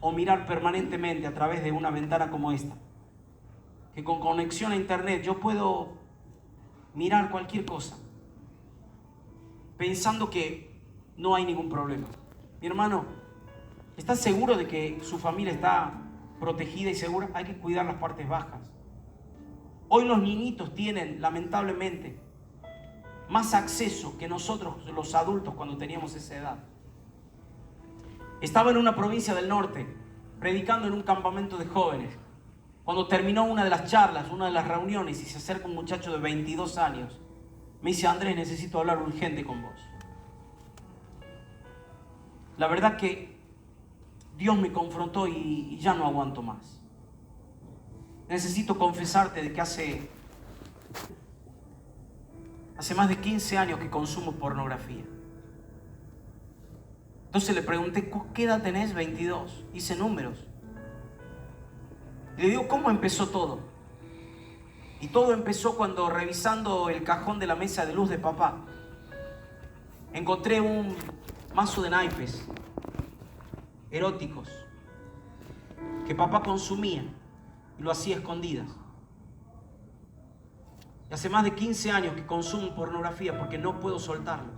o mirar permanentemente a través de una ventana como esta? Que con conexión a internet yo puedo mirar cualquier cosa pensando que no hay ningún problema. Mi hermano, ¿está seguro de que su familia está protegida y segura? Hay que cuidar las partes bajas. Hoy los niñitos tienen, lamentablemente, más acceso que nosotros los adultos cuando teníamos esa edad. Estaba en una provincia del norte predicando en un campamento de jóvenes cuando terminó una de las charlas, una de las reuniones, y se acerca un muchacho de 22 años. Me dice: Andrés, necesito hablar urgente con vos. La verdad que Dios me confrontó y ya no aguanto más. Necesito confesarte de que hace más de 15 años que consumo pornografía. Entonces le pregunté: ¿qué edad tenés? 22. Hice números. Le digo: ¿cómo empezó todo? Y todo empezó cuando, revisando el cajón de la mesa de luz de papá, encontré un mazo de naipes eróticos que papá consumía y lo hacía a escondidas. Y hace más de 15 años que consumo pornografía porque no puedo soltarlo.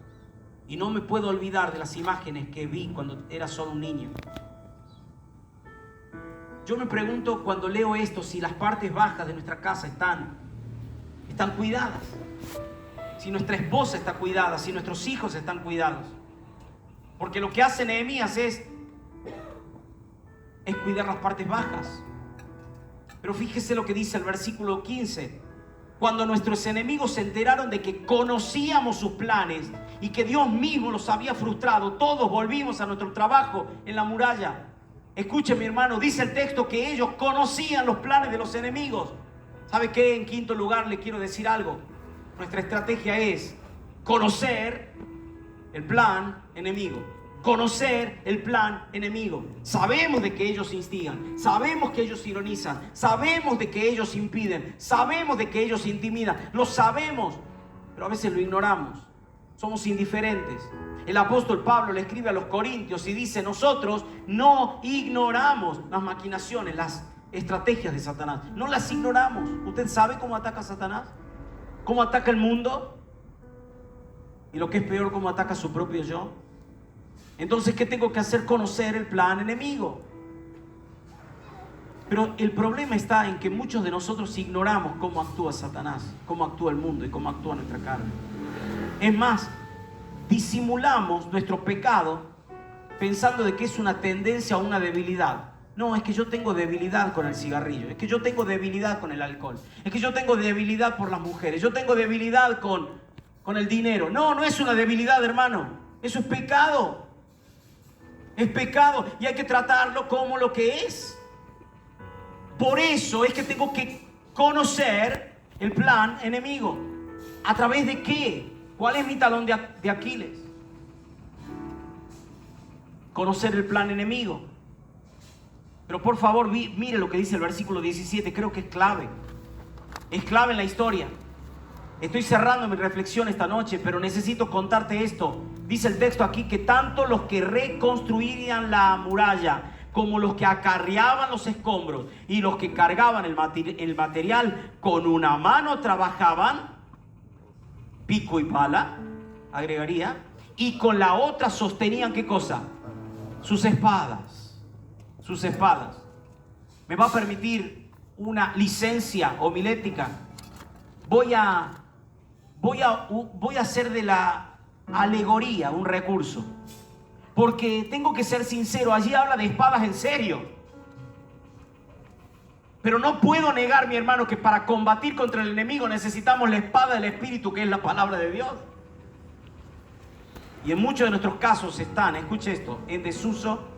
Y no me puedo olvidar de las imágenes que vi cuando era solo un niño. Yo me pregunto cuando leo esto si las partes bajas de nuestra casa están cuidadas. Si nuestra esposa está cuidada, si nuestros hijos están cuidados. Porque lo que hace Nehemías es cuidar las partes bajas. Pero fíjese lo que dice el versículo 15. Cuando nuestros enemigos se enteraron de que conocíamos sus planes y que Dios mismo los había frustrado, todos volvimos a nuestro trabajo en la muralla. Escuche, mi hermano, dice el texto que ellos conocían los planes de los enemigos. ¿Sabe qué? En quinto lugar le quiero decir algo. Nuestra estrategia es conocer el plan enemigo. Conocer el plan enemigo. Sabemos de que ellos instigan, sabemos que ellos ironizan, sabemos de que ellos impiden, sabemos de que ellos intimidan, lo sabemos, pero a veces lo ignoramos, somos indiferentes. El apóstol Pablo le escribe a los corintios y dice: nosotros no ignoramos las maquinaciones, las estrategias de Satanás, no las ignoramos. ¿Usted sabe cómo ataca Satanás? ¿Cómo ataca el mundo? Y lo que es peor, cómo ataca su propio yo. Entonces, ¿qué tengo que hacer? Conocer el plan enemigo. Pero el problema está en que muchos de nosotros ignoramos cómo actúa Satanás, cómo actúa el mundo y cómo actúa nuestra carne. Es más, disimulamos nuestro pecado pensando de que es una tendencia o una debilidad. No, es que yo tengo debilidad con el cigarrillo, es que yo tengo debilidad con el alcohol, es que yo tengo debilidad por las mujeres, yo tengo debilidad con el dinero. No, no es una debilidad, hermano, eso es pecado. Es pecado y hay que tratarlo como lo que es. Por eso es que tengo que conocer el plan enemigo. ¿A través de qué? ¿Cuál es mi talón de Aquiles? Conocer el plan enemigo. Pero por favor, mire lo que dice el versículo 17. Creo que es clave. Es clave en la historia. Estoy cerrando mi reflexión esta noche, pero necesito contarte esto. Dice el texto aquí que tanto los que reconstruirían la muralla como los que acarreaban los escombros y los que cargaban el material con una mano trabajaban, pico y pala, agregaría, y con la otra sostenían, ¿qué cosa? Sus espadas. Sus espadas. ¿Me va a permitir una licencia homilética? Voy a hacer de la alegoría un recurso. Porque tengo que ser sincero, allí habla de espadas en serio. Pero no puedo negar, mi hermano, que para combatir contra el enemigo necesitamos la espada del Espíritu, que es la palabra de Dios. Y en muchos de nuestros casos están, escuche esto, en desuso,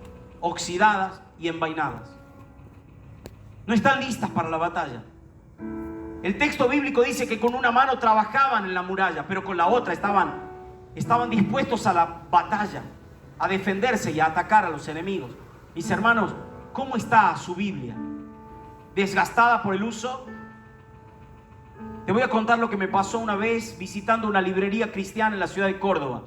oxidadas y envainadas. No están listas para la batalla. El texto bíblico dice que con una mano trabajaban en la muralla, pero con la otra estaban dispuestos a la batalla, a defenderse y a atacar a los enemigos. Mis hermanos, ¿cómo está su Biblia? ¿Desgastada por el uso? Te voy a contar lo que me pasó una vez visitando una librería cristiana en la ciudad de Córdoba.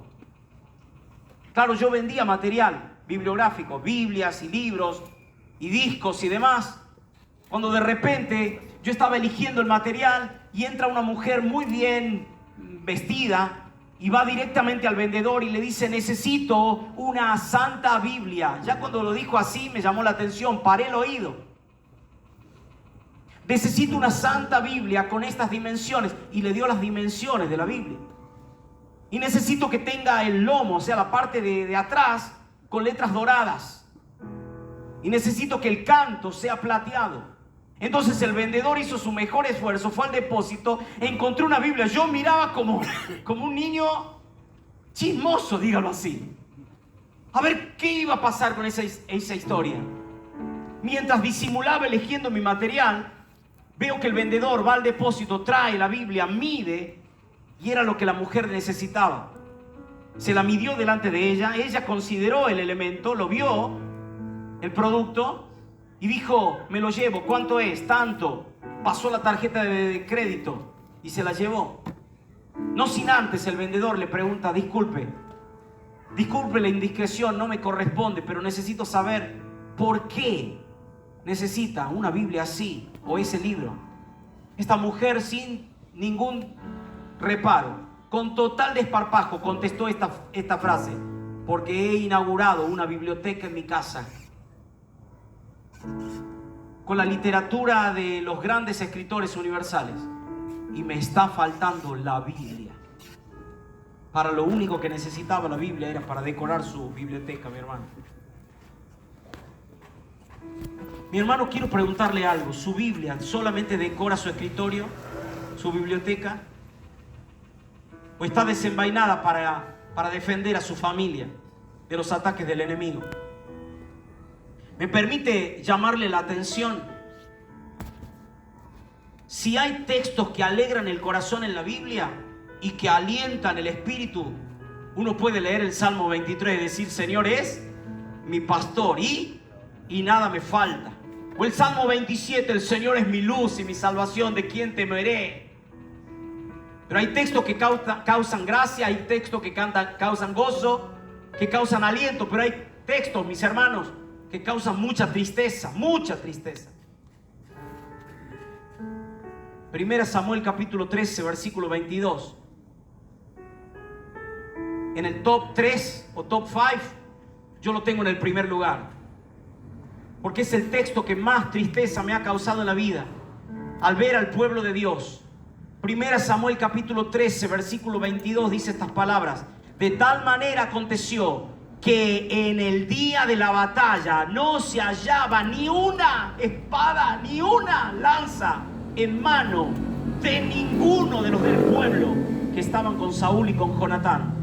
Claro, yo vendía material bibliográfico, Biblias y libros y discos y demás. Cuando de repente yo estaba eligiendo el material y entra una mujer muy bien vestida y va directamente al vendedor y le dice: necesito una santa Biblia. Ya cuando lo dijo así me llamó la atención, paré el oído. Necesito una santa Biblia con estas dimensiones, y le dio las dimensiones de la Biblia. Y necesito que tenga el lomo, o sea, la parte de atrás, con letras doradas. Y necesito que el canto sea plateado. Entonces el vendedor hizo su mejor esfuerzo, fue al depósito, encontró una Biblia. Yo miraba como un niño chismoso, dígalo así. A ver qué iba a pasar con esa historia. Mientras disimulaba eligiendo mi material, veo que el vendedor va al depósito, trae la Biblia, mide, y era lo que la mujer necesitaba. Se la midió delante de ella, ella consideró el elemento, lo vio, el producto, y dijo: me lo llevo. ¿Cuánto es? Tanto. Pasó la tarjeta de crédito y se la llevó. No sin antes el vendedor le pregunta: disculpe la indiscreción, no me corresponde, pero necesito saber por qué necesita una Biblia así o ese libro. Esta mujer, sin ningún reparo, con total desparpajo, contestó esta frase: porque he inaugurado una biblioteca en mi casa con la literatura de los grandes escritores universales y me está faltando la Biblia. Para lo único que necesitaba la Biblia era para decorar su biblioteca, mi hermano. Mi hermano, quiero preguntarle algo. ¿Su Biblia solamente decora su escritorio, su biblioteca? ¿O está desenvainada para defender a su familia de los ataques del enemigo? Me permite llamarle la atención. Si hay textos que alegran el corazón en la Biblia y que alientan el espíritu, uno puede leer el Salmo 23 y decir: Señor es mi pastor y nada me falta. O el Salmo 27: el Señor es mi luz y mi salvación, ¿de quién temeré? Pero hay textos que causan gracia, hay textos que causan gozo, que causan aliento, pero hay textos, mis hermanos, que causan mucha tristeza, mucha tristeza. 1 Samuel capítulo 13, versículo 22. En el top 3 o top 5, yo lo tengo en el primer lugar. Porque es el texto que más tristeza me ha causado en la vida al ver al pueblo de Dios. 1 Samuel capítulo 13, versículo 22 dice estas palabras: de tal manera aconteció que en el día de la batalla no se hallaba ni una espada ni una lanza en mano de ninguno de los del pueblo que estaban con Saúl y con Jonatán.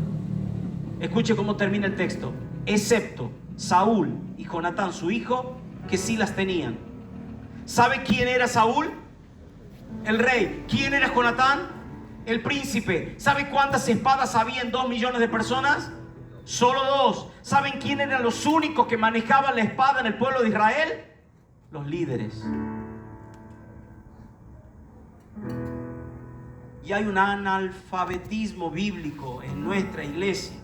Escuche cómo termina el texto: excepto Saúl y Jonatán su hijo, que sí las tenían. ¿Sabe quién era Saúl? El rey. ¿Quién era Jonatán? El príncipe. ¿Sabe cuántas espadas había en 2 millones de personas? Solo 2. ¿Saben quién eran los únicos que manejaban la espada en el pueblo de Israel? Los líderes. Y hay un analfabetismo bíblico en nuestra iglesia,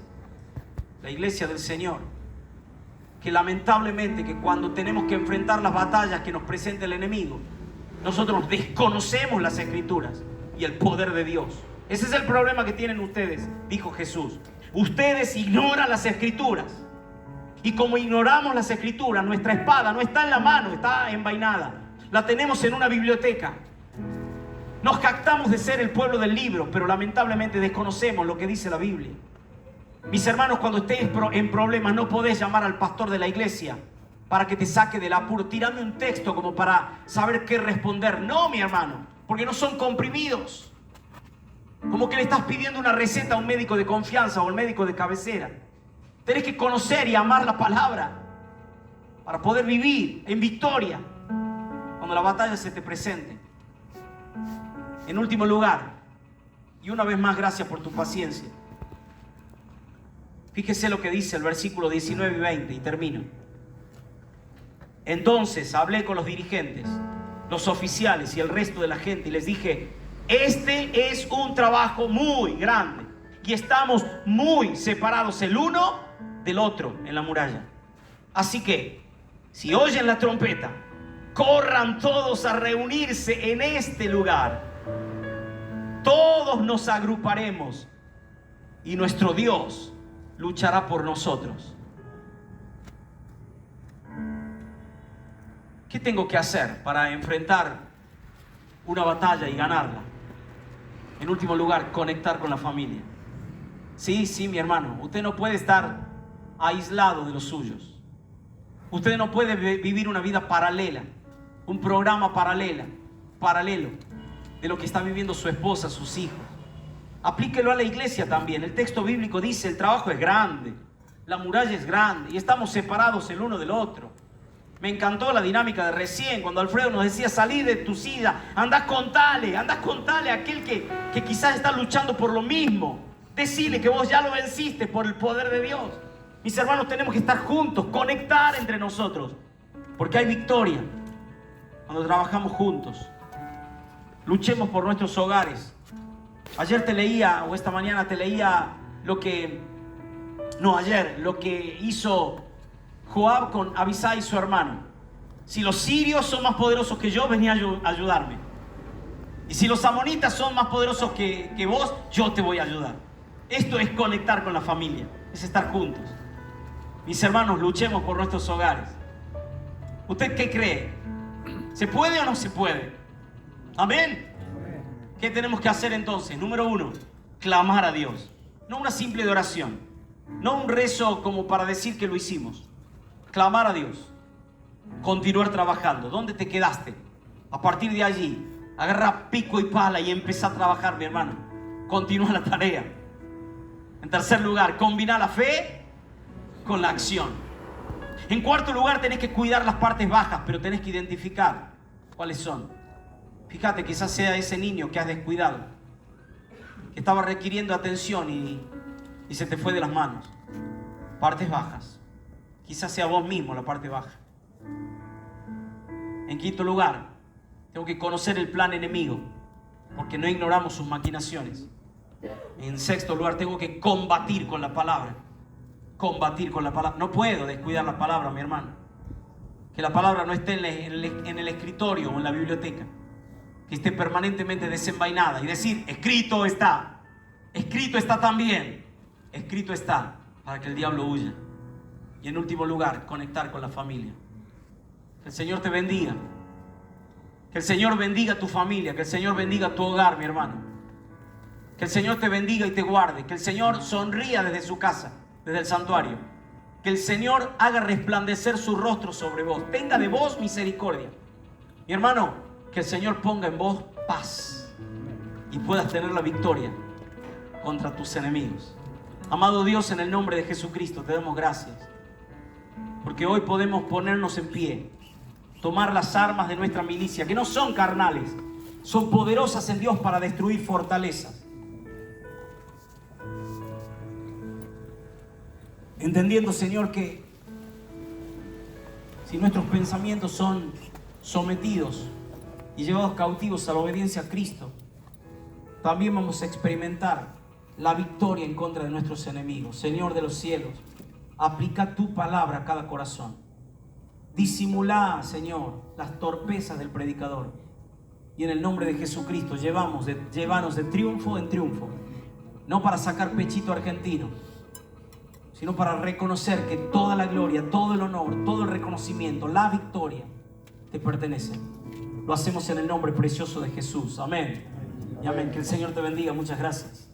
la iglesia del Señor, que lamentablemente que cuando tenemos que enfrentar las batallas que nos presenta el enemigo, nosotros desconocemos las Escrituras y el poder de Dios. Ese es el problema que tienen ustedes, dijo Jesús. Ustedes ignoran las Escrituras. Y como ignoramos las Escrituras, nuestra espada no está en la mano, está envainada. La tenemos en una biblioteca. Nos jactamos de ser el pueblo del libro, pero lamentablemente desconocemos lo que dice la Biblia. Mis hermanos, cuando estés en problemas, no podés llamar al pastor de la iglesia para que te saque del apuro. Tírame un texto como para saber qué responder. No, mi hermano, porque no son comprimidos. Como que le estás pidiendo una receta a un médico de confianza o al médico de cabecera. Tenés que conocer y amar la palabra para poder vivir en victoria cuando la batalla se te presente. En último lugar, y una vez más, gracias por tu paciencia. Fíjese lo que dice el versículo 19 y 20, y termino. Entonces hablé con los dirigentes, los oficiales y el resto de la gente y les dije: este es un trabajo muy grande y estamos muy separados el uno del otro en la muralla. Así que, si oyen la trompeta, corran todos a reunirse en este lugar. Todos nos agruparemos y nuestro Dios luchará por nosotros. ¿Qué tengo que hacer para enfrentar una batalla y ganarla? En último lugar, conectar con la familia. Sí, mi hermano, usted no puede estar aislado de los suyos. Usted no puede vivir una vida paralela, un programa paralelo de lo que está viviendo su esposa, sus hijos. Aplíquelo a la iglesia también. El texto bíblico dice: el trabajo es grande, la muralla es grande y estamos separados el uno del otro. Me encantó la dinámica de recién, cuando Alfredo nos decía: salí de tu silla, andá contale a aquel que quizás está luchando por lo mismo. Decile que vos ya lo venciste por el poder de Dios. Mis hermanos, tenemos que estar juntos, conectar entre nosotros, porque hay victoria cuando trabajamos juntos. Luchemos por nuestros hogares. Ayer te leía, o esta mañana te leía lo que hizo Joab con Abisai, su hermano. Si los sirios son más poderosos que yo, vení a ayudarme. Y si los amonitas son más poderosos que vos, yo te voy a ayudar. Esto es conectar con la familia, es estar juntos. Mis hermanos, luchemos por nuestros hogares. ¿Usted qué cree? ¿Se puede o no se puede? Amén. ¿Qué tenemos que hacer entonces? Número 1, clamar a Dios. No una simple oración, no un rezo como para decir que lo hicimos. Clamar a Dios. Continuar trabajando. ¿Dónde te quedaste? A partir de allí, agarra pico y pala y empieza a trabajar, mi hermano. Continúa la tarea. En tercer lugar, combina la fe con la acción. En cuarto lugar, tenés que cuidar las partes bajas, pero tenés que identificar cuáles son. Fíjate, quizás sea ese niño que has descuidado, que estaba requiriendo atención y se te fue de las manos. Partes bajas. Quizás sea vos mismo la parte baja. En quinto lugar, tengo que conocer el plan enemigo, porque no ignoramos sus maquinaciones. En sexto lugar, tengo que combatir con la palabra. Combatir con la palabra. No puedo descuidar la palabra, mi hermano. Que la palabra no esté en el escritorio o en la biblioteca. Que esté permanentemente desenvainada y decir: escrito está también, escrito está, para que el diablo huya. Y en último lugar, conectar con la familia. Que el Señor te bendiga, que el Señor bendiga tu familia, que el Señor bendiga tu hogar, mi hermano, que el Señor te bendiga y te guarde, que el Señor sonría desde su casa, desde el santuario, que el Señor haga resplandecer su rostro sobre vos, tenga de vos misericordia, mi hermano. Que el Señor ponga en vos paz y puedas tener la victoria contra tus enemigos. Amado Dios, en el nombre de Jesucristo te damos gracias, porque hoy podemos ponernos en pie, tomar las armas de nuestra milicia, que no son carnales, son poderosas en Dios para destruir fortalezas. Entendiendo, Señor, que si nuestros pensamientos son sometidos y llevados cautivos a la obediencia a Cristo, también vamos a experimentar la victoria en contra de nuestros enemigos. Señor de los cielos, aplica tu palabra a cada corazón. Disimulá, Señor, las torpezas del predicador. Y en el nombre de Jesucristo, llévanos de triunfo en triunfo. No para sacar pechito argentino, sino para reconocer que toda la gloria, todo el honor, todo el reconocimiento, la victoria te pertenece. Lo hacemos en el nombre precioso de Jesús. Amén. Y amén. Que el Señor te bendiga. Muchas gracias.